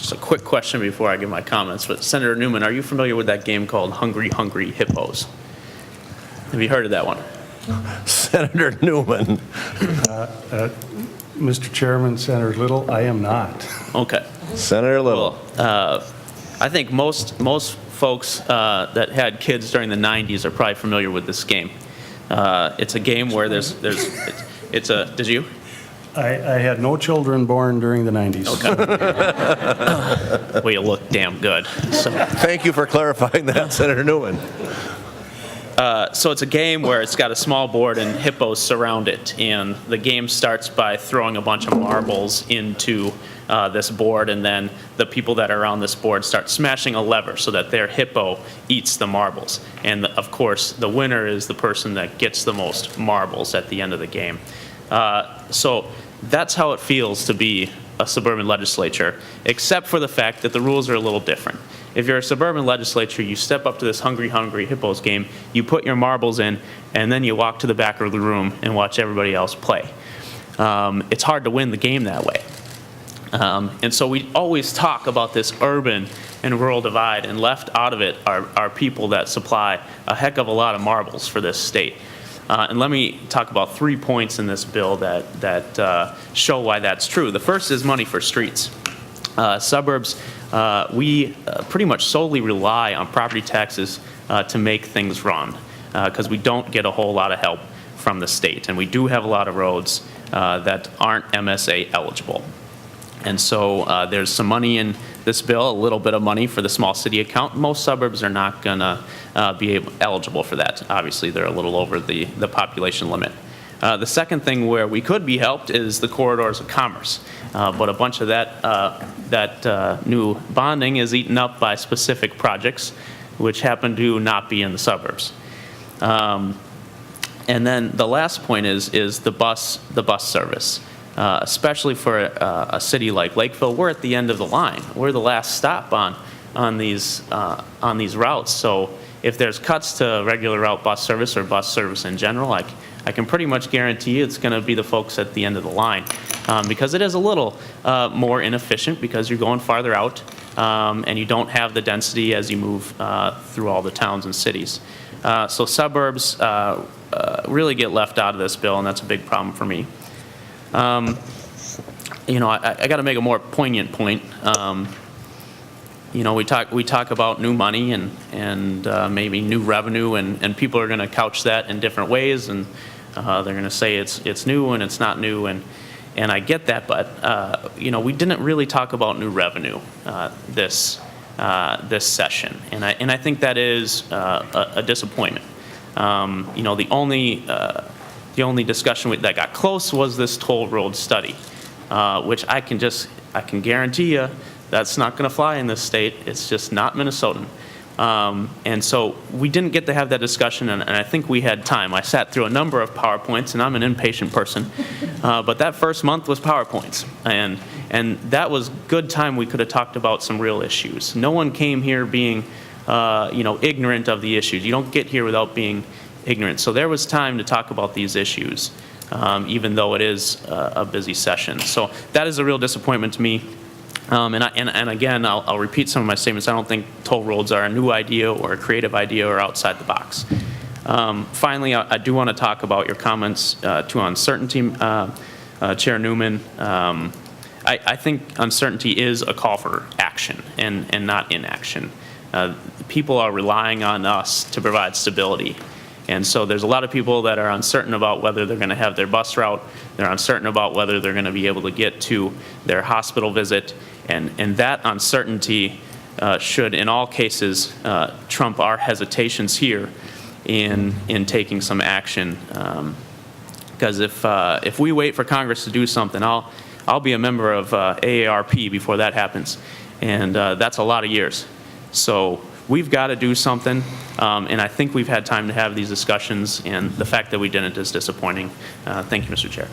Just a quick question before I give my comments, but Senator Newman, are you familiar with that game called Hungry Hungry Hippos? Have you heard of that one? Senator Newman. Mr. Chairman, Senator Little, I am not. Okay. Senator Little. Well, I think most folks that had kids during the 90s are probably familiar with this game. It's a game where did you? I had no children born during the 90s. Okay. Well, you look damn good. So. Thank you for clarifying that, Senator Newman. So it's a game where it's got a small board and hippos surround it, and the game starts by throwing a bunch of marbles into this board, and then the people that are on this board start smashing a lever so that their hippo eats the marbles. And of course, the winner is the person that gets the most marbles at the end of the game. So that's how it feels to be a suburban legislature, except for the fact that the rules are a little different. If you're a suburban legislature, you step up to this Hungry Hungry Hippos game, you put your marbles in, and then you walk to the back of the room and watch everybody else play. It's hard to win the game that way. And so we always talk about this urban and rural divide, and left out of it are people that supply a heck of a lot of marbles for this state. And let me talk about 3 points in this bill that show why that's true. The first is money for streets. Suburbs, we pretty much solely rely on property taxes to make things run, because we don't get a whole lot of help from the state. And we do have a lot of roads that aren't MSA eligible. And so there's some money in this bill, a little bit of money for the small city account. Most suburbs are not going to be eligible for that. Obviously, they're a little over the population limit. The second thing where we could be helped is the corridors of commerce. But a bunch of that new bonding is eaten up by specific projects, which happen to not be in the suburbs. And then the last point is the bus service. Especially for a city like Lakeville, we're at the end of the line. We're the last stop on these routes. So if there's cuts to regular route bus service or bus service in general, I can pretty much guarantee it's going to be the folks at the end of the line, because it is a little more inefficient because you're going farther out and you don't have the density as you move through all the towns and cities. So suburbs really get left out of this bill, and that's a big problem for me. You know, I got to make a more poignant point. You know, we talk about new money and maybe new revenue, and people are going to couch that in different ways, and they're going to say it's new and it's not new, and I get that, but you know, we didn't really talk about new revenue this session, and I think that is a disappointment. You know, the only discussion that got close was this toll road study, which I can guarantee you that's not going to fly in this state. It's just not Minnesotan. And so we didn't get to have that discussion, and I think we had time. I sat through a number of PowerPoints, and I'm an impatient person, but that first month was PowerPoints, and that was good time. We could have talked about some real issues. No one came here being you know, ignorant of the issues. You don't get here without being ignorant. So there was time to talk about these issues, even though it is a busy session. So that is a real disappointment to me. And again, I'll repeat some of my statements. I don't think toll roads are a new idea or a creative idea or outside the box. Finally, I do want to talk about your comments to uncertainty, Chair Newman. I think uncertainty is a call for action and not inaction. People are relying on us to provide stability. And so there's a lot of people that are uncertain about whether they're going to have their bus route. They're uncertain about whether they're going to be able to get to their hospital visit. And that uncertainty should, in all cases, trump our hesitations here in taking some action. Because if we wait for Congress to do something, I'll be a member of AARP before that happens. And that's a lot of years. So we've got to do something, and I think we've had time to have these discussions, and the fact that we didn't is disappointing. Thank you, Mr. Chair.